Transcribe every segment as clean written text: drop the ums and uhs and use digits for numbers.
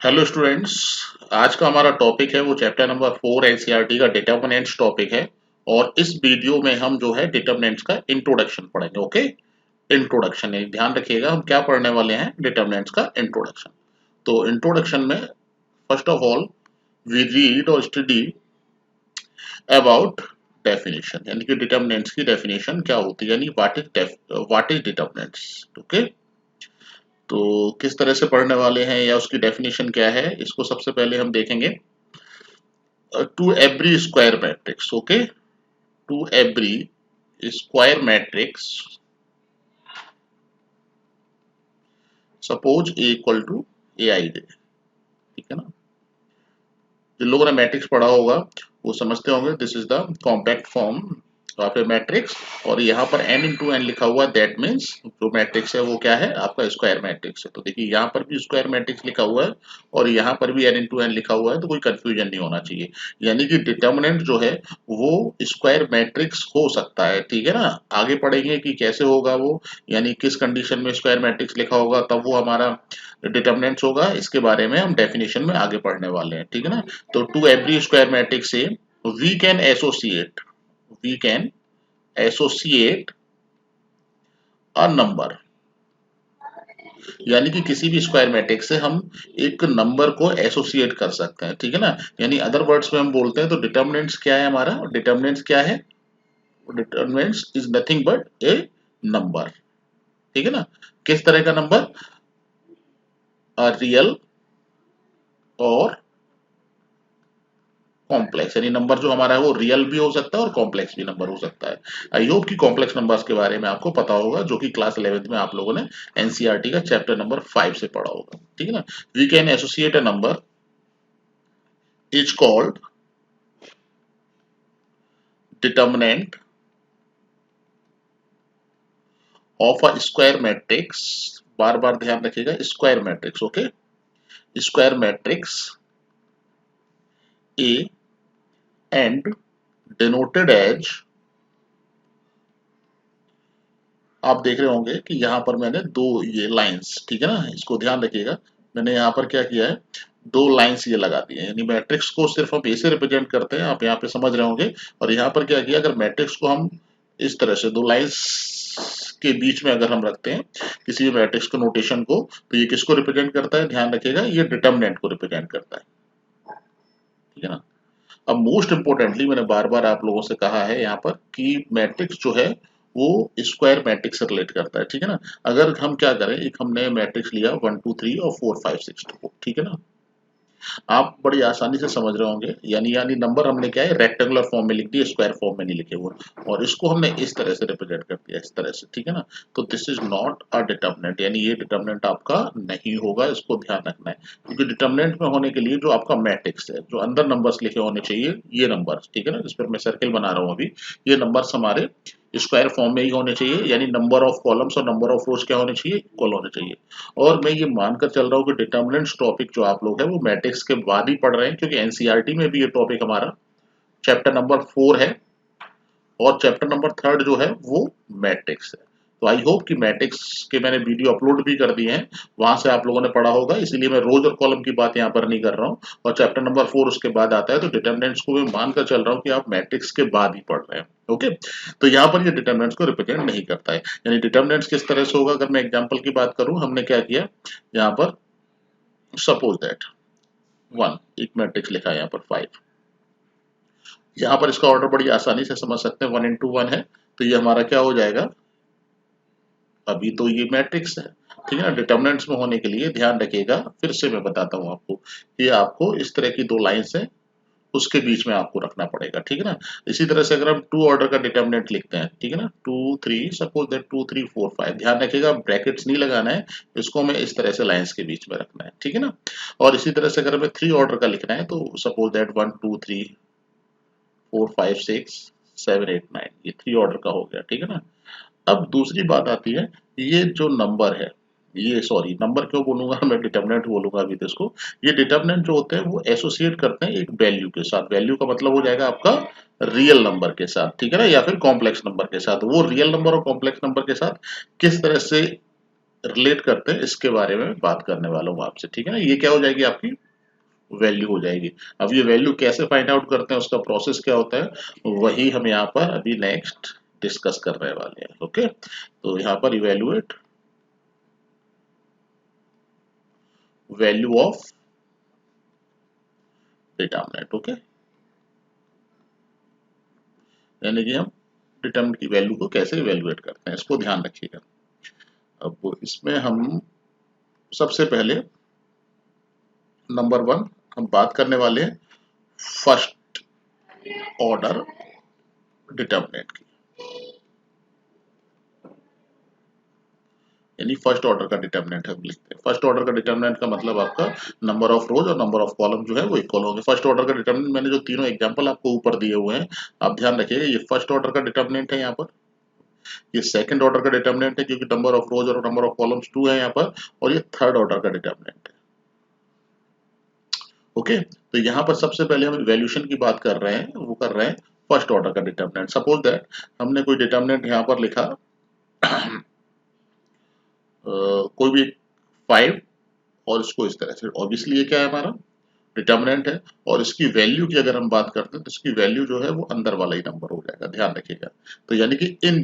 Hello students. आज का हमारा टॉपिक है वो चैप्टर नंबर 4 एनसीईआरटी का डिटर्मिनेंट्स टॉपिक है। और इस वीडियो में हम जो है डिटर्मिनेंट्स का इंट्रोडक्शन पढ़ेंगे। ओके, इंट्रोडक्शन है, ध्यान रखिएगा हम क्या पढ़ने वाले हैं, डिटर्मिनेंट्स का इंट्रोडक्शन। तो इंट्रोडक्शन में first of all we read और स्टडी अबाउट डेफिनेशन, यानी कि डिटर्मिनेंट्स की डेफिनेशन क्या होती है, यानी व्हाट इज डिटर्मिनेंट्स। ओके, तो किस तरह से पढ़ने वाले हैं या उसकी डेफिनेशन क्या है, इसको सबसे पहले हम देखेंगे। To every square matrix, okay, to every square matrix, suppose A equal to AI दे, ठीक है ना। जिन लोगों ने मैट्रिक्स पढ़ा होगा वो समझते होंगे this is the compact form of A matrix. और यहाँ पर n इंटू एन लिखा हुआ, दैट मीन्स जो मैट्रिक्स है वो क्या है, आपका स्क्वायर मैट्रिक्स है। तो देखिए यहाँ पर भी स्क्वायर मैट्रिक्स लिखा हुआ है और यहाँ पर भी n इंटू एन लिखा हुआ है, तो कोई कंफ्यूजन नहीं होना चाहिए। यानी कि डिटर्मिनेंट जो है वो स्क्वायर मैट्रिक्स हो सकता है, ठीक है ना। आगे पढ़ेंगे कि कैसे होगा वो, यानी किस कंडीशन में स्क्वायर मैट्रिक्स लिखा होगा तब वो हमारा डिटर्मिनेंट्स होगा। इसके बारे में हम डेफिनेशन में आगे पढ़ने वाले हैं, ठीक है ना। तो टू एवरी स्क्वायर मैट्रिक्स से we can associate we can associate a number, यानी कि किसी भी स्क्वायर मैट्रिक्स से हम एक नंबर को एसोसिएट कर सकते हैं, ठीक है ना। यानी अदर वर्ड्स में हम बोलते हैं तो डिटर्मिनेंट्स क्या है, हमारा डिटर्मिनेंट्स क्या है, determinants is nothing but A number, ठीक है ना। किस तरह का नंबर, रियल और कॉम्प्लेक्स, यानी नंबर जो हमारा है वो रियल भी हो सकता है और कॉम्प्लेक्स भी नंबर हो सकता है। आई होप कि कॉम्प्लेक्स नंबर्स के बारे में आपको पता होगा, जो कि क्लास 11th में आप लोगों ने एनसीईआरटी का चैप्टर नंबर 5 से पढ़ा होगा, ठीक है ना। We can associate a number is called determinant of a square matrix. बार बार ध्यान रखिएगा, square matrix, okay, square matrix A and denoted as, आप देख रहे होंगे कि यहाँ पर मैंने दो ये लाइंस, ठीक है ना, इसको ध्यान रखिएगा। मैंने यहाँ पर क्या किया है, दो लाइंस ये लगा दिए हैं, यानी मैट्रिक्स को सिर्फ हम ए से रिप्रेजेंट करते हैं, आप यहाँ पे समझ रहे होंगे। और यहाँ पर क्या किया, अगर मैट्रिक्स को हम इस तरह से दो लाइंस के बीच में अगर हम रखते हैं किसी भी मैट्रिक्स को, नोटेशन को, तो ये किसको रिप्रेजेंट करता है, ध्यान रखिएगा, ये डिटर्मिनेंट को रिप्रेजेंट करता है, ठीक है ना। अब मोस्ट इंपोर्टेंटली मैंने बार बार आप लोगों से कहा है यहाँ पर कि मैट्रिक्स जो है वो स्क्वायर मैट्रिक्स से रिलेट करता है, ठीक है ना। अगर हम क्या करें, एक हमने मैट्रिक्स लिया 1 2 3 और 4 5 6 2, ठीक है ना। आप बड़ी आसानी से समझ रहे होंगे, यानी नंबर हमने क्या है, रेक्टेंगुलर फॉर्म में लिख दिया, स्क्वायर फॉर्म में नहीं लिखे हुए, और इसको हमने इस तरह से रिप्रेजेंट कर दिया, इस तरह से, ठीक है ना। तो this is not a determinant, यानी ये डिटर्मिनेंट आपका नहीं होगा, इसको ध्यान रखना है। क्योंकि डिटर्मिनेंट में होने के लिए जो आपका मैट्रिक्स है, जो अंदर नंबर्स लिखे होने चाहिए, ये नंबर्स, ठीक है ना, जिस पर मैं सर्किल बना रहा हूँ अभी, ये नंबर्स हमारे स्क्वायर फॉर्म में ही होने चाहिए, यानी नंबर ऑफ कॉलम्स और नंबर ऑफ रोज क्या होने चाहिए, इक्वल होने चाहिए। और मैं ये मानकर चल रहा हूँ कि डिटर्मिनेंट्स टॉपिक जो आप लोग हैं वो मैट्रिक्स के बाद ही पढ़ रहे हैं, क्योंकि एनसीईआरटी में भी ये टॉपिक हमारा चैप्टर नंबर 4 है और चैप्टर नंबर 3 जो है वो मैट्रिक्स है। तो आई होप कि मैट्रिक्स के मैंने वीडियो अपलोड भी कर दिए हैं, वहां से आप लोगों ने पढ़ा होगा, इसीलिए मैं रोज और कॉलम की बात यहाँ पर नहीं कर रहा हूँ। और चैप्टर नंबर 4 उसके बाद आता है, तो डिटर्मिनेंट्स को मैं मानकर चल रहा हूँ कि आप मैट्रिक्स के बाद ही पढ़ रहे हैं, ओके। तो यहाँ पर ये डिटर्मिनेंट्स को रिप्रेजेंट नहीं करता है। यानी डिटर्मिनेंट्स किस तरह से होगा, अगर मैं एग्जाम्पल की बात करूँ, हमने क्या किया यहाँ पर, सपोज दैट 1 एक मैट्रिक्स लिखा है यहाँ पर 5, यहाँ पर इसका ऑर्डर बड़ी आसानी से समझ सकते हैं, 1 इंटू 1 है, तो ये हमारा क्या हो जाएगा, अभी तो ये मैट्रिक्स है, ठीक है ना। डिटर्मिनेंट्स में होने के लिए ध्यान रखिएगा, फिर से मैं बताता हूँ आपको, कि आपको इस तरह की दो लाइंस है, उसके बीच में आपको रखना पड़ेगा, ठीक है ना। इसी तरह से अगर हम 2 ऑर्डर का डिटर्मिनेंट लिखते हैं, ठीक है ना, 2 3, सपोज दैट 2 3 4 5, ध्यान रखिएगा ब्रैकेट्स नहीं लगाना है, इसको हमें इस तरह से लाइंस के बीच में रखना है, ठीक है ना। और इसी तरह से अगर हमें 3 ऑर्डर का लिखना है, तो सपोज दैट 1 2 3 4 5 6 7 8 9, ये 3 ऑर्डर का हो गया, ठीक है ना। अब दूसरी बात आती है, ये जो नंबर है, ये सॉरी नंबर क्यों बोलूंगा मैं, डिटर्मिनेंट बोलूंगा अभी तो इसको। ये डिटर्मिनेंट जो होते हैं वो एसोसिएट करते हैं एक वैल्यू के साथ, वैल्यू का मतलब हो जाएगा आपका रियल नंबर के साथ, ठीक है ना, या फिर कॉम्प्लेक्स नंबर के साथ। वो रियल नंबर और कॉम्प्लेक्स नंबर के साथ किस तरह से रिलेट करते हैं इसके बारे में बात करने वाला हूँ आपसे, ठीक है ना। ये क्या हो जाएगी, आपकी वैल्यू हो जाएगी। अब ये वैल्यू कैसे फाइंड आउट करते हैं, उसका प्रोसेस क्या होता है, वही हम यहाँ पर अभी नेक्स्ट डिस्कस करने वाले हैं। ओके, तो यहाँ पर evaluate value of determinant. Okay, यानी कि हम डिटरमिनेंट की वैल्यू को कैसे इवेल्युएट करते हैं, इसको ध्यान रखिएगा। अब इसमें हम सबसे पहले नंबर वन हम बात करने वाले हैं फर्स्ट ऑर्डर डिटरमिनेंट की, यानी फर्स्ट ऑर्डर का डिटरमिनेंट हम लिखते हैं। फर्स्ट ऑर्डर का डिटरमिनेंट का मतलब आपका नंबर ऑफ रोज और नंबर ऑफ कॉलम जो है वो इक्वल होंगे। फर्स्ट ऑर्डर का डिटरमिनेंट मैंने जो तीनों एग्जांपल आपको ऊपर दिए हुए हैं, आप ध्यान रखिएगा, ये फर्स्ट ऑर्डर का डिटरमिनेंट है यहाँ पर, ये सेकंड ऑर्डर का डिटरमिनेंट है क्योंकि नंबर ऑफ रोज और नंबर ऑफ कॉलम्स 2 है यहाँ पर, और ये थर्ड ऑर्डर का डिटरमिनेंट है। ओके, तो यहाँ पर सबसे पहले हम वैल्यूएशन की बात कर रहे हैं, वो कर रहे हैं फर्स्ट ऑर्डर का डिटरमिनेंट। सपोज दैट हमने कोई डिटरमिनेंट यहाँ पर लिखा कोई भी 5, और इसको इस तरह से, ऑब्वियसली ये क्या है, हमारा डिटरमिनेंट है, और इसकी वैल्यू की अगर हम बात करते हैं तो इसकी वैल्यू जो है वो अंदर वाला ही नंबर हो जाएगा, ध्यान रखिएगा। तो यानी कि इन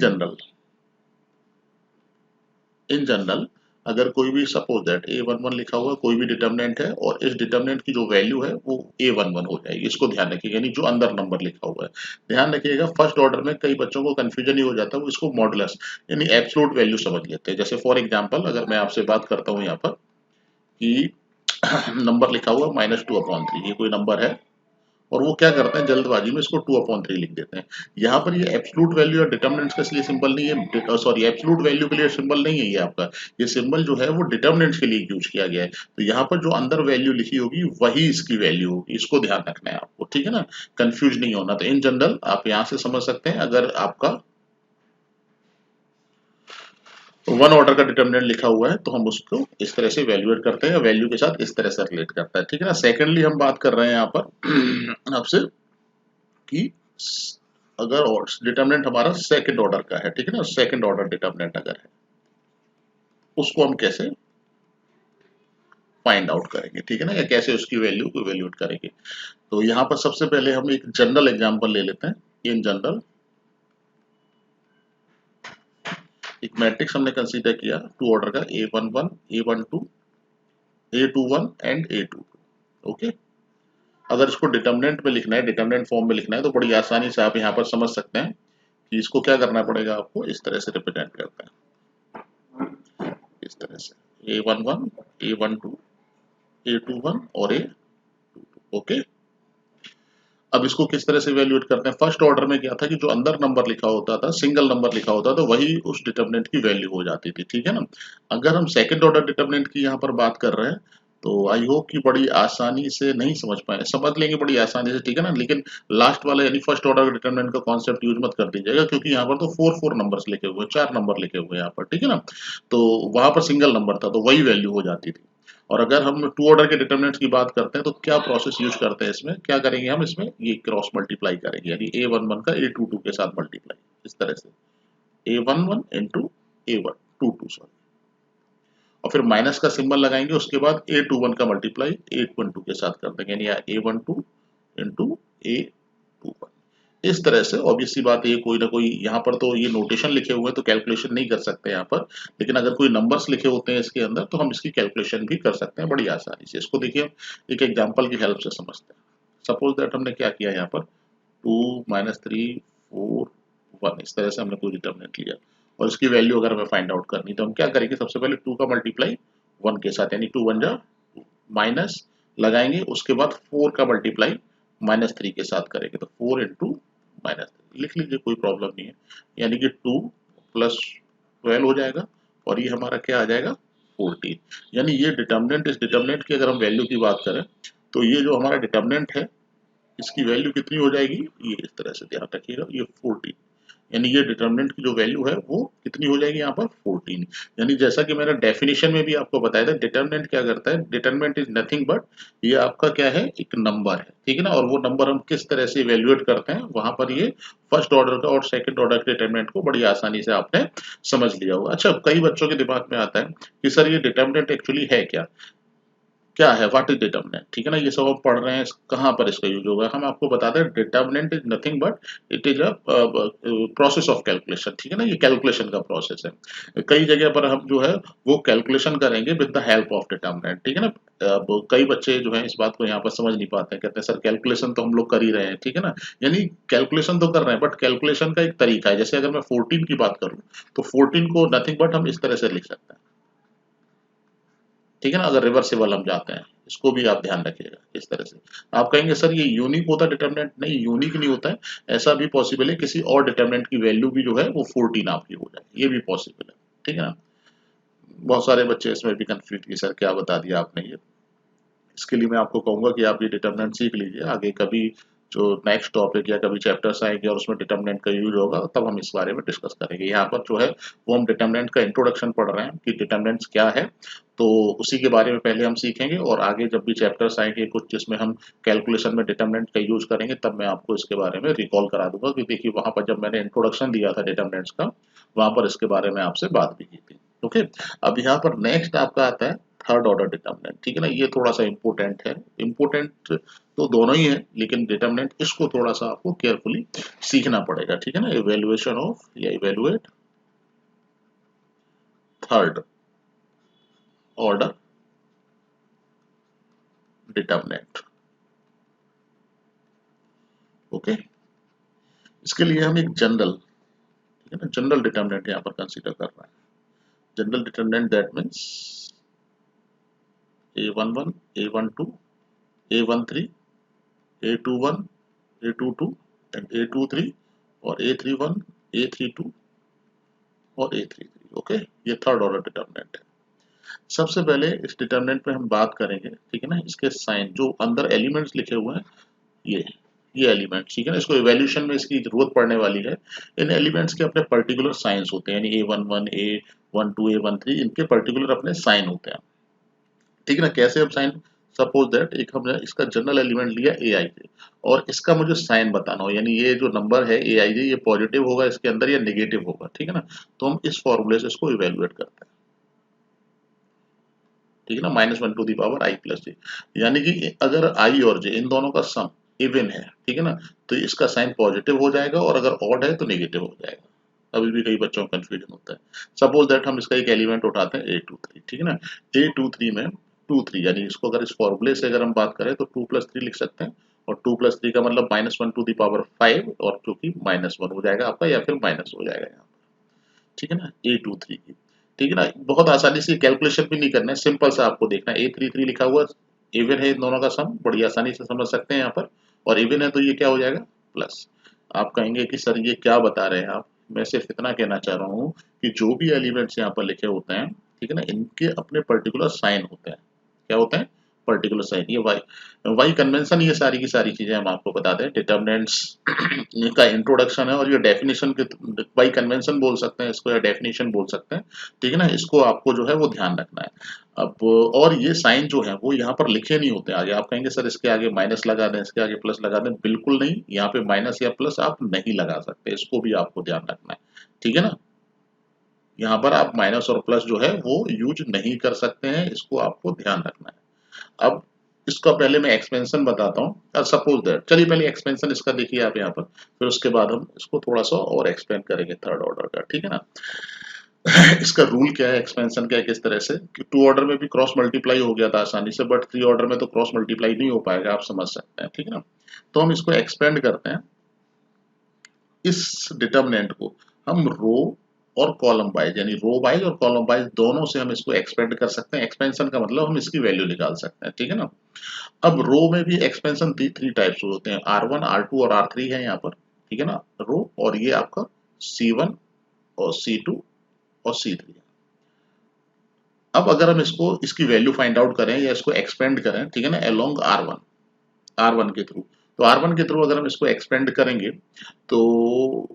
जनरल अगर कोई भी सपोज दैट A11 लिखा हुआ कोई भी डिटरमिनेंट है, और इस डिटरमिनेंट की जो वैल्यू है वो A11 हो जाएगी, इसको ध्यान रखिएगा, यानी जो अंदर नंबर लिखा हुआ है। ध्यान रखिएगा, फर्स्ट ऑर्डर में कई बच्चों को कंफ्यूजन ही हो जाता है, वो इसको मॉडुलस यानी एब्सोल्यूट वैल्यू समझ लेते हैं। जैसे फॉर एग्जाम्पल अगर मैं आपसे बात करता हूँ यहाँ पर कि नंबर लिखा हुआ -2/3, ये कोई नंबर है, और वो क्या करते हैं जल्दबाजी में इसको 2/3 लिख देते हैं। यहाँ पर ये एब्सोल्यूट वैल्यू और डिटरमिनेंट्स का इसलिए सिंबल नहीं है, सॉरी एब्सोल्यूट वैल्यू के लिए सिंबल नहीं है ये आपका, ये सिंबल जो है वो डिटरमिनेंट्स के लिए यूज किया गया है। तो यहाँ पर जो अंदर वैल्यू लिखी होगी वही इसकी वैल्यू होगी, इसको ध्यान रखना है आपको, ठीक है ना, कंफ्यूज नहीं होना। तो इन जनरल आप यहाँ से समझ सकते हैं, अगर आपका वन ऑर्डर का डिटरमिनेंट लिखा हुआ है तो हम उसको इस तरह से वैल्यूएट करते हैं, वैल्यू के साथ इस तरह से रिलेट करता है, ठीक है ना। सेकेंडली हम बात कर रहे हैं यहाँ पर आपसे कि अगर डिटरमिनेंट हमारा सेकंड ऑर्डर का है, ठीक है ना, सेकंड ऑर्डर डिटरमिनेंट अगर है, उसको हम कैसे फाइंड आउट करेंगे, ठीक है ना, या कैसे उसकी वैल्यू को इवेल्यूएट करेंगे। तो यहाँ पर सबसे पहले हम एक जनरल एग्जांपल ले लेते हैं। इन जनरल एक मैट्रिक्स हमने कंसीडर किया टू ऑर्डर का, A11, A12, A21 and A22। Okay, अगर इसको डिटरमिनेंट में लिखना है, डिटरमिनेंट फॉर्म में लिखना है, तो बड़ी आसानी से आप यहाँ पर समझ सकते हैं कि इसको क्या करना पड़ेगा, आपको इस तरह से रिप्रेजेंट करते हैं, इस तरह से A11, A12, A21 और A22। ओके, अब इसको किस तरह से इवेल्युएट करते हैं, फर्स्ट ऑर्डर में क्या था कि जो अंदर नंबर लिखा होता था, सिंगल नंबर लिखा होता था, वही उस डिटरमिनेंट की वैल्यू हो जाती थी, ठीक है ना। अगर हम सेकंड ऑर्डर डिटरमिनेंट की यहाँ पर बात कर रहे हैं, तो आई होप कि बड़ी आसानी से नहीं समझ पाए, समझ लेंगे बड़ी आसानी से, ठीक है ना। लेकिन लास्ट वाला यानी फर्स्ट ऑर्डर डिटरमिनेंट का कॉन्सेप्ट यूज मत कर दीजिएगा, क्योंकि यहाँ पर तो 4 नंबर्स लिखे हुए, 4 नंबर लिखे हुए हैं यहाँ पर, ठीक है ना। तो वहां पर सिंगल नंबर था, तो वही वैल्यू हो जाती थी। और अगर हम टू ऑर्डर के डिटरमिनेंट्स की बात करते हैं तो क्या प्रोसेस यूज करते हैं, इसमें क्या करेंगे, हम इसमें ये क्रॉस मल्टीप्लाई करेंगे, यानी A11 का A22 के साथ मल्टीप्लाई, इस तरह से A11 इंटू A22, सॉरी, और फिर माइनस का सिंबल लगाएंगे, उसके बाद A21 का मल्टीप्लाई A12 के साथ कर देंगे, यानी A12 इंटू A21। इस तरह से ऑब्वियस सी बात है, ये कोई ना कोई यहाँ पर तो ये नोटेशन लिखे हुए हैं तो कैलकुलेशन नहीं कर सकते यहाँ पर, लेकिन अगर कोई नंबर्स लिखे होते हैं इसके अंदर तो हम इसकी कैलकुलेशन भी कर सकते हैं बड़ी आसानी से। इसको देखिए एक एग्जांपल की हेल्प से समझते हैं। सपोज दैट हमने क्या किया यहाँ पर 2 -3 4 1, इस तरह से हमने कोई डिटरमिनेंट लिया, और इसकी वैल्यू अगर हमें फाइंड आउट करनी तो हम क्या करेंगे, सबसे पहले 2 का मल्टीप्लाई 1 के साथ, यानी 2 1 जा 2, माइनस लगाएंगे, उसके बाद 4 का मल्टीप्लाई -3 के साथ करेंगे, तो 4 इंटू -3 लिख लीजिए, कोई प्रॉब्लम नहीं है, यानी कि 2 + 12 हो जाएगा, और ये हमारा क्या आ जाएगा 14। यानी ये डिटरमिनेंट, इस डिटरमिनेंट की अगर हम वैल्यू की बात करें तो ये जो हमारा डिटरमिनेंट है इसकी वैल्यू कितनी हो जाएगी, ये इस तरह से ध्यान रखिएगा, ये 14, यानी ये डिटर्मिनेंट की जो वैल्यू है वो कितनी हो जाएगी यहाँ पर 14। यानी जैसा कि मैंने डेफिनेशन में भी आपको बताया था, डिटर्मिनेंट क्या करता है, डिटर्मिनेंट इज नथिंग बट ये आपका क्या है, एक नंबर है, ठीक है ना। और वो नंबर हम किस तरह से इवेल्युएट करते हैं, वहां पर ये फर्स्ट ऑर्डर का और सेकंड ऑर्डर के डिटर्मिनेंट को बड़ी आसानी से आपने समझ लिया होगा। अच्छा, कई बच्चों के दिमाग में आता है कि सर ये डिटर्मिनेंट एक्चुअली है क्या, क्या है, व्हाट इज डिटर्मिनेंट, ठीक है ना। ये सब हम पढ़ रहे हैं, कहाँ पर इसका यूज होगा। हम आपको बताते हैं determinant is nothing but it is a process of calculation, ठीक है ना। ये कैलकुलेशन का प्रोसेस है। कई जगह पर हम जो है वो कैलकुलेशन करेंगे with the help of determinant, ठीक है ना। अब कई बच्चे जो है इस बात को यहाँ पर समझ नहीं पाते हैं, कहते हैं सर कैलकुलेशन तो हम लोग कर ही रहे हैं, ठीक है ना। यानी कैलकुलेशन तो कर रहे हैं बट कैलकुलेशन का एक तरीका है। जैसे अगर मैं 14 की बात करूँ तो 14 को नथिंग बट हम इस तरह से लिख सकते हैं, ठीक है ना। अगर रिवर्सिबल हम जाते हैं, इसको भी आप ध्यान रखिएगा इस तरह से। आप कहेंगे सर ये यूनिक होता है डिटर्मिनेंट, नहीं यूनिक नहीं होता है। ऐसा भी पॉसिबल है किसी और डिटर्मिनेंट की वैल्यू भी जो है वो 14 आपकी हो जाए, ये भी पॉसिबल है, ठीक है ना। बहुत सारे बच्चे इसमें भी कंफ्यूज कि सर क्या बता दिया आपने ये। इसके लिए मैं आपको कहूंगा कि आप ये डिटर्मिनेंट सीख लीजिए, आगे कभी जो नेक्स्ट टॉपिक या कभी चैप्टर्स आएंगे और उसमें डिटर्मिनेंट का यूज होगा तब हम इस बारे में डिस्कस करेंगे। यहाँ पर जो है वो हम डिटर्मिनेंट का इंट्रोडक्शन पढ़ रहे हैं कि डिटर्मिनेंट्स क्या है, तो उसी के बारे में पहले हम सीखेंगे और आगे जब भी चैप्टर्स आएंगे कुछ जिसमें हम कैलकुलेशन में डिटर्मिनेंट का यूज करेंगे तब मैं आपको इसके बारे में रिकॉल करा दूंगा कि देखिए वहां पर जब मैंने इंट्रोडक्शन दिया था डिटर्मिनेंट्स का, वहां पर इसके बारे में आपसे बात भी की थी। ओके, अब यहाँ पर नेक्स्ट आपका आता है थर्ड ऑर्डर डिटर्मिनेंट, ठीक है ना। ये थोड़ा सा इंपॉर्टेंट है, इंपॉर्टेंट तो दोनों ही है लेकिन डिटर्मिनेंट इसको थोड़ा सा आपको केयरफुली सीखना पड़ेगा, ठीक है ना। इवेल्युएशन ऑफ या evaluate third order determinant. Okay, इसके लिए हम एक जनरल, ठीक है ना, जनरल डिटर्मिनेंट यहाँ पर कंसीडर कर रहे हैं। General determinant that means A11, A12, A13, A21, A22 and A23 और A31, A32 और A33। ओके, ये थर्ड ऑर्डर डिटर्मिनेंट है। सबसे पहले इस डिटर्मिनेंट पे हम बात करेंगे, ठीक है ना। इसके साइन जो अंदर एलिमेंट्स लिखे हुए हैं, ये ये एलिमेंट, ठीक है ना, इसको इवैल्यूएशन में इसकी जरूरत पड़ने वाली है। इन एलिमेंट्स के अपने पर्टिकुलर साइंस होते हैं, यानी A11, A12, A13 इनके पर्टिकुलर अपने साइन होते हैं, ठीक है ना। कैसे अब साइन, सपोज दैट एक हमने इसका जनरल एलिमेंट लिया ए आई जे और इसका मुझे साइन बताना हो, यानी ये जो नंबर है ए आई जे ये पॉजिटिव होगा इसके अंदर या नेगेटिव होगा, ठीक है ना। तो हम इस फॉर्मूले से इसको इवेल्युएट करते हैं, ठीक है ना। -1 to the power i plus j, यानी कि अगर आई और जे इन दोनों का सम इवन है, ठीक है ना, तो इसका साइन पॉजिटिव हो जाएगा और अगर ऑड है तो नेगेटिव हो जाएगा। अभी भी कई बच्चों को कंफ्यूजन होता है। सपोज दैट हम इसका एक एलिमेंट उठाते हैं A23, ठीक है ना। A23 में 23, यानी इसको अगर इस फॉर्मूले से अगर हम बात करें तो 2+3 लिख सकते हैं और 2+3 का मतलब -1 टू दी पावर 5 और क्योंकि -1 हो जाएगा आपका या फिर माइनस हो जाएगा यहाँ, ठीक है ना। A23 की, ठीक है ना। बहुत आसानी से कैलकुलेशन भी नहीं करना है, सिंपल सा आपको देखना है A33 लिखा हुआ इवन है, इन दोनों का सम बड़ी आसानी से समझ सकते हैं यहाँ पर, और इवन है तो ये क्या हो जाएगा प्लस। आप कहेंगे कि सर ये क्या बता रहे हैं आप, मैं सिर्फ इतना कहना चाह रहा हूँ कि जो भी एलिमेंट्स यहाँ पर लिखे होते हैं, ठीक है ना, इनके अपने पर्टिकुलर साइन होते हैं। क्या होते हैं, पर्टिकुलर साइन। ये वाई वाई कन्वेंशन, ये सारी की सारी चीजें हम आपको बताते हैं। डिटर्मिनेंट्स का इंट्रोडक्शन है और ये डेफिनेशन के, वाई कन्वेंशन बोल सकते हैं इसको या डेफिनेशन बोल सकते हैं, ठीक है ना। इसको आपको जो है वो ध्यान रखना है। अब और ये साइन जो है वो यहाँ पर लिखे नहीं होते आगे। आप कहेंगे सर इसके आगे माइनस लगा दें, इसके आगे प्लस लगा दें, बिल्कुल नहीं। यहाँ पे माइनस या प्लस आप नहीं लगा सकते, इसको भी आपको ध्यान रखना है, ठीक है ना। यहाँ पर आप माइनस और प्लस जो है वो यूज नहीं कर सकते हैं, इसको आपको ध्यान रखना है। अब इसका पहले मैं एक्सपेंशन बताता हूँ। सपोज दैट, चलिए पहले एक्सपेंशन इसका देखिए आप यहाँ पर, फिर उसके बाद हम इसको थोड़ा सा और एक्सपेंड करेंगे थर्ड ऑर्डर का, ठीक है ना। इसका रूल क्या है, एक्सपेंशन क्या है, किस तरह से कि 2 ऑर्डर में भी क्रॉस मल्टीप्लाई हो गया था आसानी से, बट 3 ऑर्डर में तो क्रॉस मल्टीप्लाई नहीं हो पाएगा, आप समझ सकते हैं, ठीक है ना। तो हम इसको एक्सपेंड करते हैं, इस डिटर्मिनेंट को हम रो और कॉलम वाइज, यानी रो वाइज और कॉलम वाइज दोनों से हम इसको एक्सपेंड कर सकते हैं। एक्सपेंशन का मतलब हम इसकी वैल्यू निकाल सकते हैं, ठीक है ना। अब रो में भी एक्सपेंशन थ्री टाइप्स होते हैं, R1, R2 और R3 है यहाँ पर, ठीक है ना, रो। और ये आपका C1 और C2 और C3। अब अगर हम इसको इसकी वैल्यू फाइंड आउट करें या इसको एक्सपेंड करें, ठीक है ना, अलोंग R1 के थ्रू, तो R1 के थ्रू अगर हम इसको एक्सपेंड करेंगे तो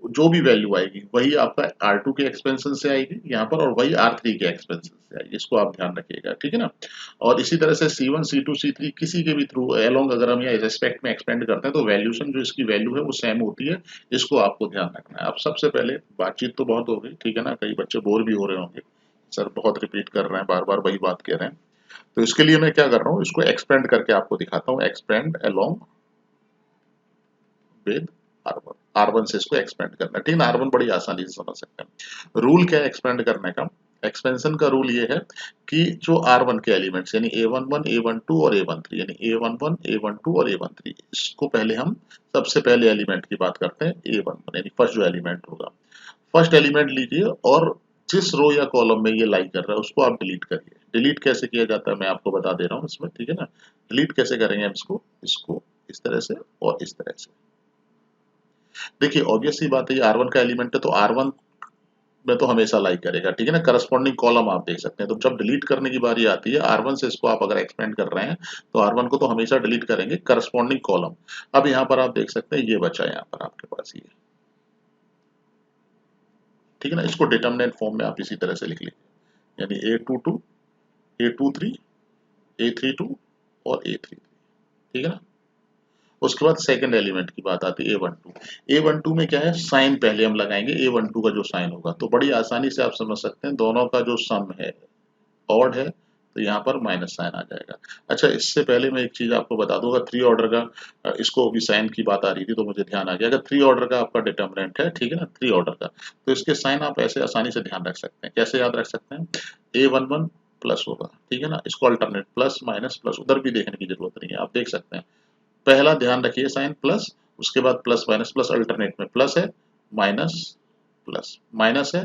जो भी वैल्यू आएगी वही आपका R2 के एक्सपेंशन से आएगी यहाँ पर, और वही R3 के एक्सपेंशन से आएगी, इसको आप ध्यान रखिएगा, ठीक है ना। और इसी तरह से C1 C2 C3 किसी के भी थ्रू अलोंग अगर हम यहाँ रेस्पेक्ट में एक्सपेंड करते हैं तो वैल्यूशन जो इसकी वैल्यू है वो सेम होती है, इसको आपको ध्यान रखना है। अब सबसे पहले बातचीत तो बहुत हो गई, ठीक है ना, कई बच्चे बोर भी हो रहे होंगे, सर बहुत रिपीट कर रहे हैं, बार बार वही बात कह रहे हैं। तो इसके लिए मैं क्या कर रहा हूँ, इसको एक्सपेंड करके आपको दिखाता हूँ, expand along with R1। R1 से इसको एक्सपेंड करना है, ठीक है ना। R1 बड़ी आसानी से समझ सकते हैं। रूल क्या है एक्सपेंड करने का, एक्सपेंशन का रूल ये है कि जो R1 के एलिमेंट्स यानी A11 A12 और A13 यानी A11 A12 और A13, इसको पहले हम सबसे पहले एलिमेंट की बात करते हैं A11 यानी फर्स्ट जो एलिमेंट होगा, फर्स्ट एलिमेंट लीजिए और जिस रो या कॉलम में ये लाई कर रहा है उसको आप डिलीट करिए। डिलीट कैसे किया जाता है मैं आपको बता दे रहा हूँ इसमें, ठीक है ना। डिलीट कैसे करेंगे हम इसको, इसको इस तरह से और इस तरह से। देखिए ऑब्वियस सी बात है, ये R1 का एलिमेंट है तो R1 में तो हमेशा लाइक करेगा, ठीक है ना। करस्पॉन्डिंग कॉलम आप देख सकते हैं, तो जब डिलीट करने की बारी आती है R1 से इसको आप अगर एक्सपेंड कर रहे हैं तो R1 को तो हमेशा डिलीट करेंगे, करस्पॉन्डिंग कॉलम। अब यहाँ पर आप देख सकते हैं ये बचा है यहाँ पर आपके पास ये, ठीक है ना। इसको डिटर्मिनेंट फॉर्म में आप इसी तरह से लिख लीजिए, यानी A22 A23 A32 और A33, ठीक है ना। उसके बाद सेकंड एलिमेंट की बात आती है A12 में क्या है, साइन पहले हम लगाएंगे A12 का जो साइन होगा, तो बड़ी आसानी से आप समझ सकते हैं दोनों का जो सम है ऑड है तो यहाँ पर माइनस साइन आ जाएगा। अच्छा इससे पहले मैं एक चीज आपको बता दूंगा, थ्री ऑर्डर का इसको भी साइन की बात आ रही थी तो मुझे ध्यान आ गया, अगर थ्री ऑर्डर का आपका डिटर्मिनेंट है, ठीक है ना, थ्री ऑर्डर का, तो इसके साइन आप ऐसे आसानी से ध्यान रख सकते हैं। कैसे याद रख सकते हैं, A11 प्लस होगा, ठीक है ना, इसको अल्टरनेट प्लस माइनस प्लस, उधर भी देखने की जरूरत नहीं है, आप देख सकते हैं। पहला ध्यान रखिए साइन प्लस, उसके बाद प्लस माइनस प्लस, अल्टरनेट में प्लस है माइनस प्लस, माइनस है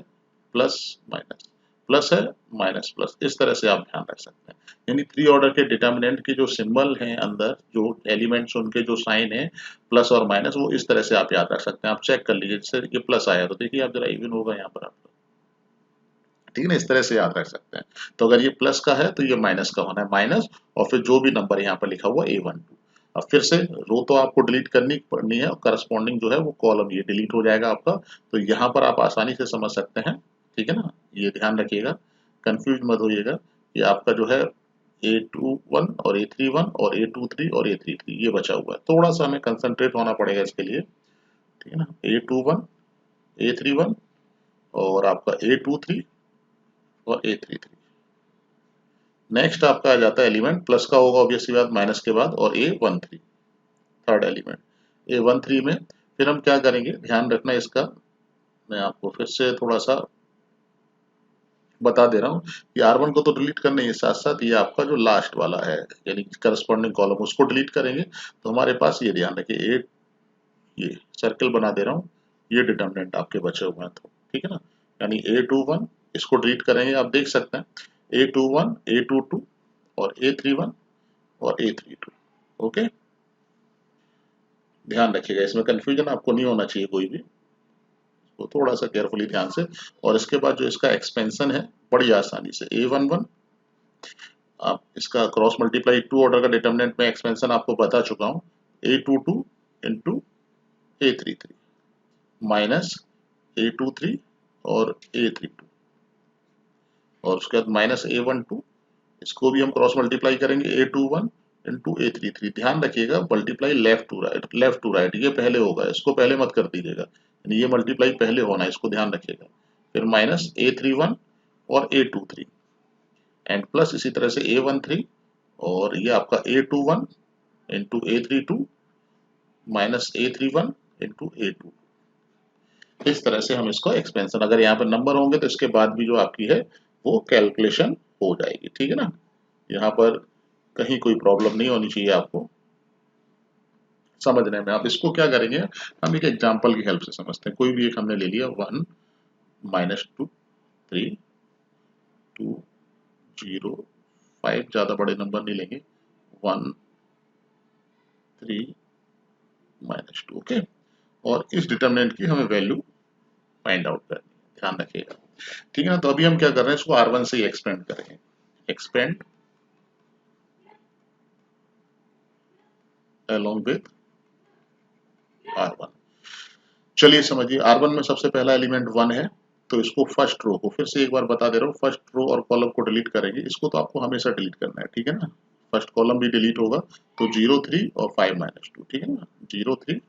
प्लस माइनस, प्लस है माइनस प्लस, इस तरह से आप ध्यान रख सकते हैं। यानी थ्री ऑर्डर के डिटर्मिनेंट के जो सिंबल हैं अंदर, जो एलिमेंट्स उनके जो साइन है प्लस और माइनस, वो इस तरह से आप याद रख सकते हैं। आप चेक कर लीजिए, जैसे ये प्लस आया तो देखिए आप जरा इवन होगा यहाँ पर आपका, ठीक है ना, इस तरह से याद रख सकते हैं। तो अगर ये प्लस का है तो ये माइनस का होना है माइनस, और फिर जो भी नंबर यहाँ पर लिखा हुआ A12। अब फिर से रो तो आपको डिलीट करनी पड़नी है, और करस्पॉन्डिंग जो है वो कॉलम ये डिलीट हो जाएगा आपका। तो यहाँ पर आप आसानी से समझ सकते हैं, ठीक है ना, ये ध्यान रखिएगा, कंफ्यूज मत होइएगा। ये आपका जो है A21 और A31 और A23 और A33 ये बचा हुआ है, थोड़ा सा हमें कंसंट्रेट होना पड़ेगा इसके लिए, ठीक है ना। A21 A31 और आपका A23 और A33। नेक्स्ट आपका आ जाता है एलिमेंट, प्लस का होगा ऑब्वियस सी बात माइनस के बाद, और A13 थर्ड एलिमेंट। A13 में फिर हम क्या करेंगे, ध्यान रखना इसका, मैं आपको फिर से थोड़ा सा बता दे रहा हूँ कि R1 को तो डिलीट करने के साथ साथ ये आपका जो लास्ट वाला है यानी करस्पॉन्डिंग कॉलम उसको डिलीट करेंगे। तो हमारे पास ये ध्यान रखिए, ये सर्कल बना दे रहा हूँ, ये डिटर्मिनेंट आपके बचे हुए हैं, तो ठीक है ना। यानी A21 इसको डिलीट करेंगे, आप देख सकते हैं A21 A22 और A31 और A32, ओके। ध्यान रखिएगा, इसमें कंफ्यूजन आपको नहीं होना चाहिए कोई भी, तो थोड़ा सा केयरफुली ध्यान से। और इसके बाद जो इसका एक्सपेंशन है बड़ी आसानी से A11, आप इसका क्रॉस मल्टीप्लाई टू ऑर्डर का डिटर्मिनेंट में एक्सपेंशन आपको बता चुका हूँ, A22 into A33 minus A23 और A32, और उसके बाद माइनस A12, इसको भी हम क्रॉस मल्टीप्लाई करेंगे A21 इंटू A33। ध्यान रखिएगा multiply left to right, left to right ये पहले होगा, इसको पहले मत कर दीजिएगा, यानी ये मल्टीप्लाई पहले होना है, इसको ध्यान रखिएगा। फिर माइनस A31 और A23 एंड प्लस इसी तरह से A13, और ये आपका A21 into A32 minus A31 into A2। इस तरह से हम इसको एक्सपेंशन, अगर यहाँ पर नंबर होंगे तो इसके बाद भी जो आपकी है वो कैलकुलेशन हो जाएगी, ठीक है ना। यहाँ पर कहीं कोई प्रॉब्लम नहीं होनी चाहिए आपको समझने में। आप इसको क्या करेंगे, हम एक एग्जांपल की हेल्प से समझते हैं। कोई भी एक हमने ले लिया 1 -2 3 2 0 5, ज्यादा बड़े नंबर नहीं लेंगे, 1 3 -2, ओके। और इस डिटर्मिनेंट की हमें वैल्यू फाइंड आउट करनी है, ध्यान रखिएगा, ठीक है ना। तो अभी हम क्या कर रहे हैं, इसको R1 से ही एक्सपेंड करेंगे, एक्सपेंड along with चलिए समझिए, R1 में सबसे पहला एलिमेंट 1 है, तो इसको फर्स्ट रो को फिर से एक बार बता दे रहा हूँ, फर्स्ट रो और कॉलम को डिलीट करेंगे, इसको तो आपको हमेशा डिलीट करना है, ठीक है ना। फर्स्ट कॉलम भी डिलीट होगा, तो 0 3 और 5 माइनस 2, ठीक है ना। 0 3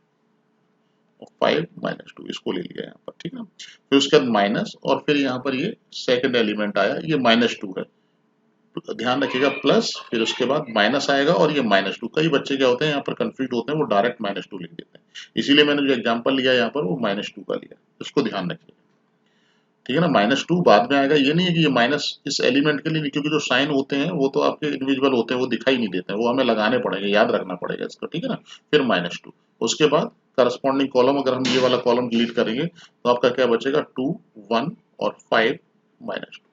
और 5 माइनस 2 इसको ले लिया यहाँ पर, ठीक है ना। फिर उसके बाद माइनस, और फिर यहाँ पर ये सेकंड एलिमेंट आया, ये माइनस 2 है, तो ध्यान रखिएगा प्लस, फिर उसके बाद माइनस आएगा और ये माइनस 2। कई बच्चे क्या होते हैं यहाँ पर कंफ्यूज होते हैं, वो डायरेक्ट माइनस 2 लिख देते हैं, इसीलिए मैंने जो एग्जांपल लिया यहाँ पर वो माइनस 2 का लिया, इसको ध्यान रखिए, ठीक है ना। माइनस 2 बाद में आएगा, ये नहीं है कि ये माइनस इस एलिमेंट के लिए नहीं, क्योंकि जो साइन होते हैं वो तो आपके इंडिविजुअल होते हैं, वो दिखाई नहीं देते हैं, वो हमें लगाने पड़ेंगे, याद रखना पड़ेगा इसको, ठीक है ना। फिर माइनस 2, उसके बाद करस्पॉन्डिंग कॉलम, अगर हम ये वाला कॉलम डिलीट करेंगे तो आपका क्या बचेगा, 2 1 और 5 माइनस 2।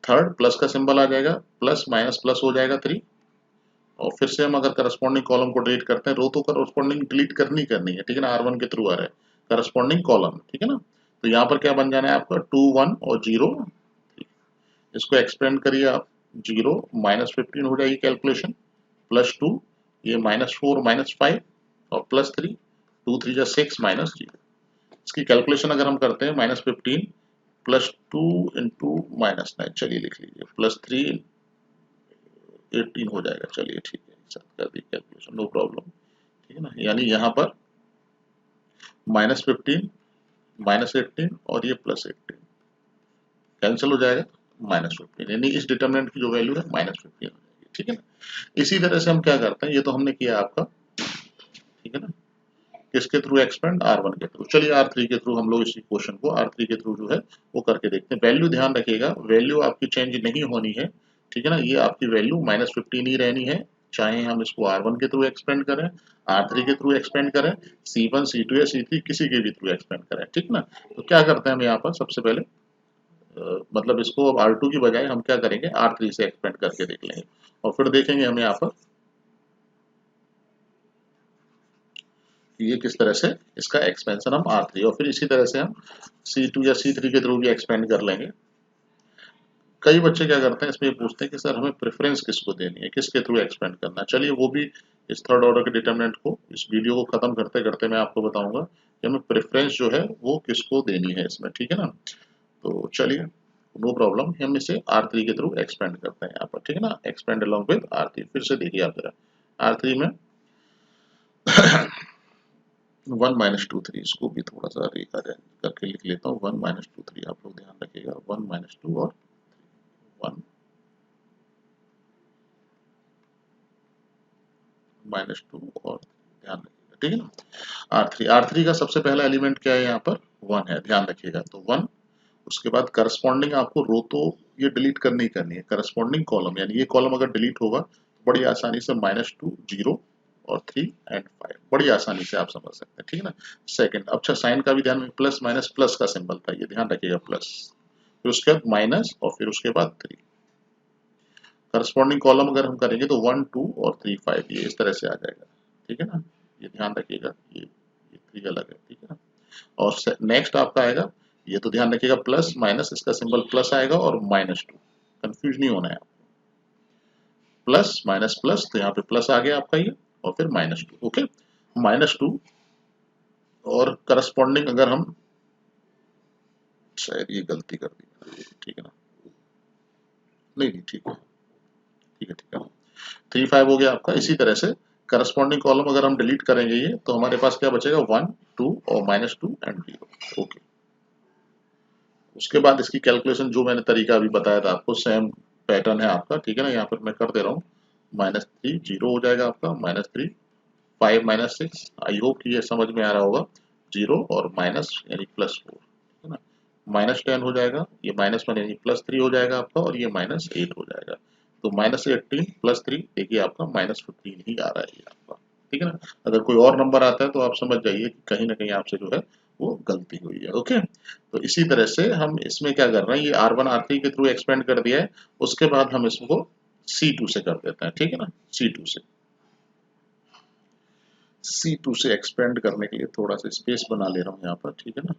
थर्ड प्लस का सिंबल आ जाएगा, प्लस माइनस प्लस हो जाएगा 3, और फिर से हम अगर करस्पॉन्डिंग कॉलम को डिलीट करते हैं, रो तो करस्पॉन्डिंग डिलीट करनी है, ठीक है ना, R1 के थ्रू आ रहा है, करस्पॉन्डिंग कॉलम, ठीक है ना। तो यहाँ पर क्या बन जाना है आपका 2 1 और 0, इसको एक्सपेंड करिए आप, 0 -15 हो जाएगी कैलकुलेशन, प्लस 2, ये -4 -5 और प्लस 3, 2 3 जा 6 -0। इसकी कैलकुलेशन अगर हम करते हैं, -15 प्लस 2 इंटू -9, चलिए लिख लीजिए, प्लस 3 18 हो जाएगा, चलिए ठीक है, सब कर दी कैलकुलेशन, नो प्रॉब्लम, ठीक है ना। यानी यहाँ पर -15 -18 और ये +18 कैंसिल हो जाएगा, -15, यानी इस डिटरमिनेंट की जो वैल्यू है -15 हो जाएगी, ठीक है ना। इसी तरह से हम क्या करते हैं, ये तो हमने किया आपका, ठीक है ना, किसके थ्रू एक्सपेंड, R1 के थ्रू। चलिए R3 के थ्रू हम लोग इसी क्वेश्चन को R3 के थ्रू जो है वो करके देखते हैं। वैल्यू ध्यान रखिएगा, वैल्यू आपकी चेंज नहीं होनी है, ठीक है ना, ये आपकी वैल्यू -15 ही रहनी है, चाहे हम इसको R1 के थ्रू एक्सपेंड करें, R3 के थ्रू एक्सपेंड करें, C1 C2 या C3 किसी के भी थ्रू एक्सपेंड करें, ठीक ना। तो क्या करते हैं हम यहाँ पर सबसे पहले, मतलब इसको अब R2 की बजाय हम क्या करेंगे, R3 से एक्सपेंड करके देख लेंगे, और फिर देखेंगे हम यहाँ पर ये किस तरह से इसका एक्सपेंशन हम R3, और फिर इसी तरह से हम C2 या C3 के थ्रू भी एक्सपेंड कर लेंगे। कई बच्चे क्या करते हैं, इसमें ये पूछते हैं कि सर हमें प्रेफरेंस किसको देनी है, किसके थ्रू एक्सपेंड करना है। चलिए वो भी इस थर्ड ऑर्डर के डिटरमिनेंट को, इस वीडियो को खत्म करते करते मैं आपको बताऊंगा कि हमें प्रेफरेंस जो है वो किसको देनी है इसमें, ठीक है ना। तो चलिए नो प्रॉब्लम, हम इसे R3 के थ्रू एक्सपेंड करते हैं यहाँ पर, ठीक है ना, एक्सपेंड अलोंग विद R3। फिर से देखिए आप जरा, R3 में 1 -2 3, इसको भी थोड़ा सा करके लिख लेता हूँ, 1 -2 3, आप लोग ध्यान रखिएगा, 1 -2 और 1 -2 और ध्यान रखिएगा, ठीक है ना। R3 का सबसे पहला एलिमेंट क्या है यहाँ पर, 1 है, ध्यान रखिएगा, तो 1। उसके बाद करस्पॉन्डिंग आपको रो तो ये डिलीट करनी ही करनी है, करस्पॉन्डिंग कॉलम, यानी ये कॉलम अगर डिलीट होगा तो बड़ी आसानी से -2 0 और 3 एंड 5 बड़ी आसानी से आप समझ सकते हैं, ठीक है ना। सेकंड, अच्छा साइन का भी ध्यान में, प्लस माइनस प्लस का सिंबल था, ये ध्यान रखिएगा, प्लस, फिर उसके बाद माइनस और फिर उसके बाद 3। करस्पॉन्डिंग कॉलम अगर हम करेंगे तो 1 2 और 3 5 ये इस तरह से आ जाएगा, ठीक है ना। ये ध्यान रखिएगा, ये 3 अलग है, ठीक है ना। और नेक्स्ट आपका आएगा, ये तो ध्यान रखिएगा, प्लस माइनस, इसका सिंबल प्लस आएगा और -2, कंफ्यूज नहीं होना है, प्लस माइनस प्लस, तो यहाँ पे प्लस आ गया आपका ये, और फिर -2, ओके, -2। और करस्पॉन्डिंग अगर हम, शायद ये गलती कर दी, ठीक है ना, नहीं नहीं ठीक है, ठीक है, ठीक है, 3 5 हो गया आपका। इसी तरह से करस्पॉन्डिंग कॉलम अगर हम डिलीट करेंगे ये, तो हमारे पास क्या बचेगा, 1 2 और -2 एंड 0, ओके। उसके बाद इसकी कैलकुलेशन जो मैंने तरीका अभी बताया था आपको, सेम पैटर्न है आपका, ठीक है ना। यहाँ पर मैं कर दे रहा हूँ, -3 0 हो जाएगा आपका, -3 5 -6, आई होप कि ये समझ में आ रहा होगा, 0 और माइनस यानी +4, है ना, -10 हो जाएगा, ये -1 यानी +3 हो जाएगा आपका, और ये -8 हो जाएगा। तो -18 +3 देखिए आपका -15 ही आ रहा है ये आपका, ठीक है ना। अगर कोई और नंबर आता है तो आप समझ जाइए कि कहीं ना कहीं आपसे जो है वो गलती हुई है, ओके। तो इसी तरह से हम इसमें क्या कर रहे हैं, ये R1 R3 के थ्रू एक्सपेंड कर दिया है, उसके बाद हम इसको C2 से कर देते हैं, ठीक है ना। C2 से एक्सपेंड करने के लिए थोड़ा सा स्पेस बना ले रहा हूँ यहाँ पर, ठीक है ना।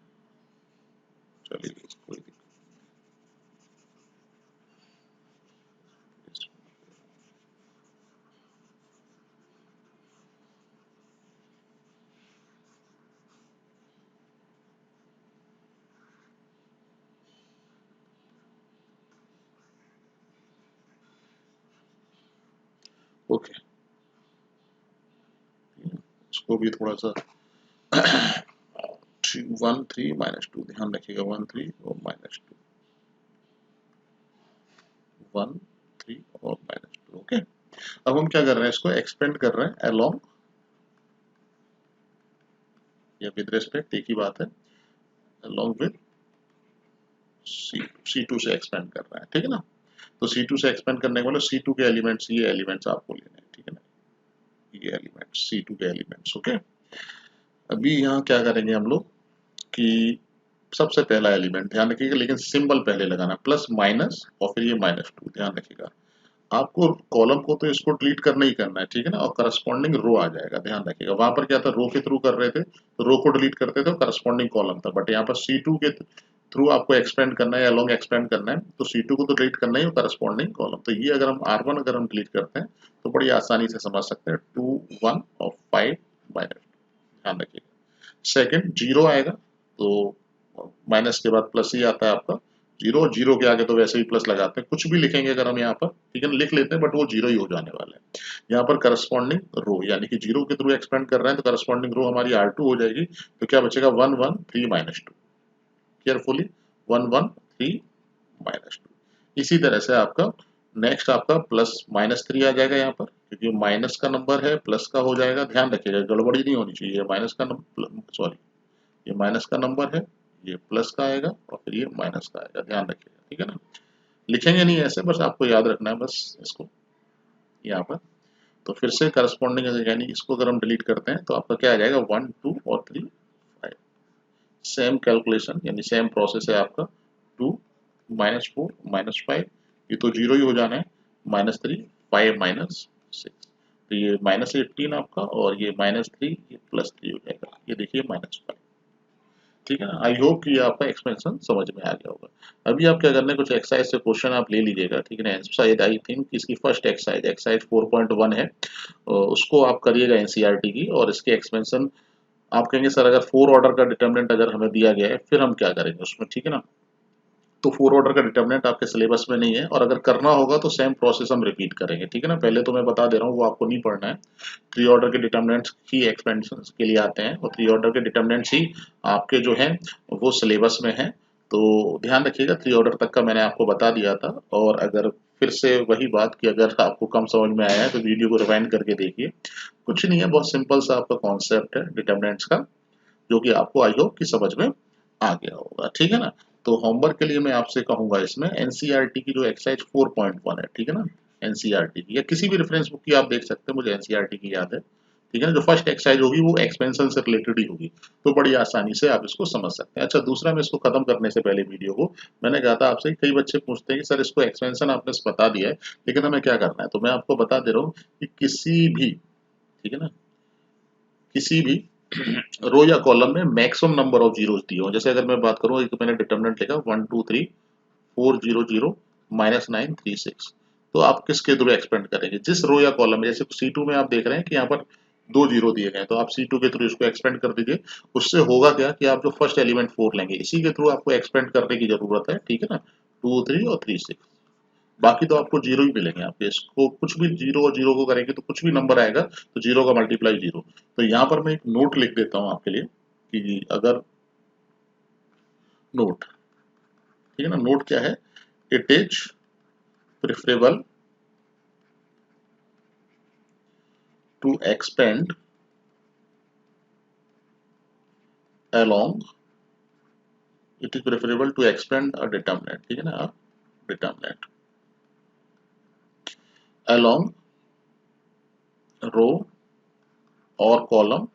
चलिए कोई दिक्कत ओके, इसको भी थोड़ा सा 1 3 -2 ध्यान रखिएगा, 1 3 और -2, 1 3 और -2। ओके, अब हम क्या कर रहे हैं, इसको एक्सपेंड कर रहे हैं अलोंग या विद रिस्पेक्ट, एक ही बात है, अलोंग विद C2 से एक्सपेंड कर रहे हैं, ठीक है ना। तो C2 से एक्सपेंड करने के मतलब C2 के एलिमेंट्स, ये एलिमेंट्स आपको लेने हैं, ठीक है ना, ये एलिमेंट्स C2 के एलिमेंट्स। ओके, अभी यहाँ क्या करेंगे हम लोग कि सबसे पहला एलिमेंट ध्यान रखिएगा, लेकिन सिंबल पहले लगाना, प्लस माइनस और फिर ये -2, ध्यान रखिएगा। आपको कॉलम को तो इसको डिलीट करना ही करना है, ठीक है ना, और करस्पॉन्डिंग रो आ जाएगा, ध्यान रखिएगा। वहां पर क्या था, रो के थ्रू कर रहे थे तो रो को डिलीट करते थे, करस्पॉन्डिंग कॉलम था, बट यहाँ पर C2 के थ्रू आपको एक्सपेंड करना है, अलोंग एक्सपेंड करना है, तो C2 को तो डिलीट करना ही, करस्पॉन्डिंग कॉलम। तो ये अगर हम R1 अगर हम डिलीट करते हैं तो बड़ी आसानी से समझ सकते हैं, 2 1 और 5 -2, ध्यान रखिएगा। सेकंड 0 आएगा तो माइनस के बाद प्लस ही आता है आपका, 0 0 के आगे तो वैसे ही प्लस लगाते हैं, कुछ भी लिखेंगे अगर हम यहाँ पर, ठीक है, लिख लेते हैं, बट वो 0 ही हो जाने वाला है। यहाँ पर करस्पॉन्डिंग रो, यानी कि 0 के थ्रू एक्सपेंड कर रहे हैं तो करस्पॉन्डिंग रो हमारी R2 हो जाएगी, तो क्या बचेगा, 1 1 3 -2, केयरफुली 1 1 3 -2। इसी तरह से आपका नेक्स्ट आपका प्लस -3 आ जाएगा यहाँ पर, क्योंकि माइनस का नंबर है, प्लस का हो जाएगा, ध्यान रखिएगा, गड़बड़ी नहीं होनी चाहिए, माइनस का नंबर, सॉरी, ये माइनस का नंबर है, ये प्लस का आएगा और फिर ये माइनस का आएगा, ध्यान रखिएगा, ठीक है ना। लिखेंगे नहीं ऐसे, बस आपको याद रखना है बस इसको यहाँ पर। तो फिर से करस्पॉन्डिंग, यानी इसको अगर हम डिलीट करते हैं तो आपका क्या आ जाएगा, 1 2 और 3 5, सेम कैलकुलेशन, यानी सेम प्रोसेस है आपका, 2 -4 -5, ये तो 0 ही हो जाना है, -3 5 -6, तो ये -18 आपका, और ये -3 ये +3 हो जाएगा, ये देखिए -5, ठीक है ना। आई होप कि आपका एक्सपेंशन समझ में आ गया होगा। अभी आप क्या करना है, कुछ एक्सरसाइज से क्वेश्चन आप ले लीजिएगा, ठीक है ना। शायद आई थिंक इसकी फर्स्ट एक्सरसाइज एक्सरसाइज 4.1 है, उसको आप करिएगा एनसीईआरटी की, और इसके एक्सपेंशन आप कहेंगे सर अगर 4 ऑर्डर का डिटर्मिनेंट अगर हमें दिया गया है फिर हम क्या करेंगे उसमें, ठीक है ना। तो 4 ऑर्डर का डिटर्मिनेंट आपके सिलेबस में नहीं है, और अगर करना होगा तो सेम प्रोसेस हम रिपीट करेंगे, ठीक है ना। पहले तो मैं बता दे रहा हूँ, वो आपको नहीं पढ़ना है। 3 ऑर्डर के डिटर्मिनेंट्स ही एक्सपेंशन के लिए आते हैं, और 3 ऑर्डर के डिटर्मिनेंट्स ही आपके जो हैं वो सिलेबस में हैं। तो ध्यान रखिएगा, 3 ऑर्डर तक का मैंने आपको बता दिया था। और अगर फिर से वही बात कि अगर आपको कम समझ में आया है तो वीडियो को रिवाइंड करके देखिए, कुछ नहीं है, बहुत सिंपल सा आपका कॉन्सेप्ट है डिटर्मिनेंट्स का, जो कि आपको आई होप कि समझ में आ गया होगा, ठीक है ना। तो होमवर्क के लिए मैं आपसे कहूंगा, इसमें एनसीईआरटी की जो एक्सरसाइज 4.1 है, ठीक है ना, एनसीईआरटी की या किसी भी रेफरेंस बुक की आप देख सकते हैं, मुझे एनसीईआरटी की याद है, ठीक है ना। जो फर्स्ट एक्सरसाइज होगी वो एक्सपेंशन से रिलेटेड ही होगी, तो बड़ी आसानी से आप इसको समझ सकते हैं। अच्छा, दूसरा, मैं इसको खत्म करने से पहले वीडियो को, मैंने कहा था आपसे, कई बच्चे पूछते हैं कि सर इसको एक्सपेंशन आपने बता दिया है लेकिन हमें क्या करना है, तो मैं आपको बता दे रहा हूँ कि किसी भी, ठीक है ना, किसी भी रो या कॉलम में मैक्सिमम नंबर ऑफ जीरोस दिए हो। जैसे अगर मैं बात करूं, एक मैंने डिटर्मिनेंट लिखा 1 2 3 4 0 0 -9 3 6, तो आप किसके थ्रू एक्सपेंड करेंगे, जिस रो या कॉलम में, जैसे C2 में आप देख रहे हैं कि यहाँ पर 2 जीरो दिए गए हैं, तो आप C2 के थ्रू इसको एक्सपेंड कर दीजिए। उससे होगा क्या कि आप जो फर्स्ट एलिमेंट 4 लेंगे, इसी के थ्रू आपको एक्सपेंड करने की जरूरत है, ठीक है ना, 2 3 और 3 6, बाकी तो आपको जीरो ही मिलेंगे। आपके इसको कुछ भी जीरो और जीरो को करेंगे तो कुछ भी नंबर आएगा तो जीरो का मल्टीप्लाई जीरो। तो यहाँ पर मैं एक नोट लिख देता हूँ आपके लिए कि अगर नोट, ठीक है ना, नोट क्या है, it is preferable to expand along, it is preferable to expand a determinant, ठीक है ना, determinant along row or column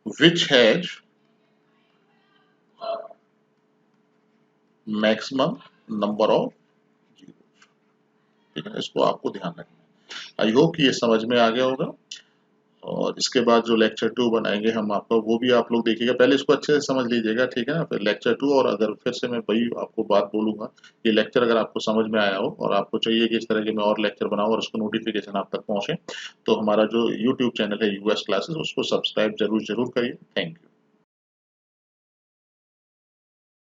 which has maximum number of zeros, ठीक है, इसको आपको ध्यान रखना है। आई होप कि ये समझ में आ गया होगा। और इसके बाद जो लेक्चर 2 बनाएंगे हम आपका, वो भी आप लोग देखिएगा, पहले इसको अच्छे से समझ लीजिएगा, ठीक है ना, फिर लेक्चर 2। और अगर फिर से मैं वही आपको बात बोलूंगा, ये लेक्चर अगर आपको समझ में आया हो और आपको चाहिए कि इस तरह के मैं और लेक्चर बनाऊं और उसको नोटिफिकेशन आप तक पहुंचे, तो हमारा जो यूट्यूब चैनल है US क्लासेस, उसको सब्सक्राइब जरूर करिए। Thank you.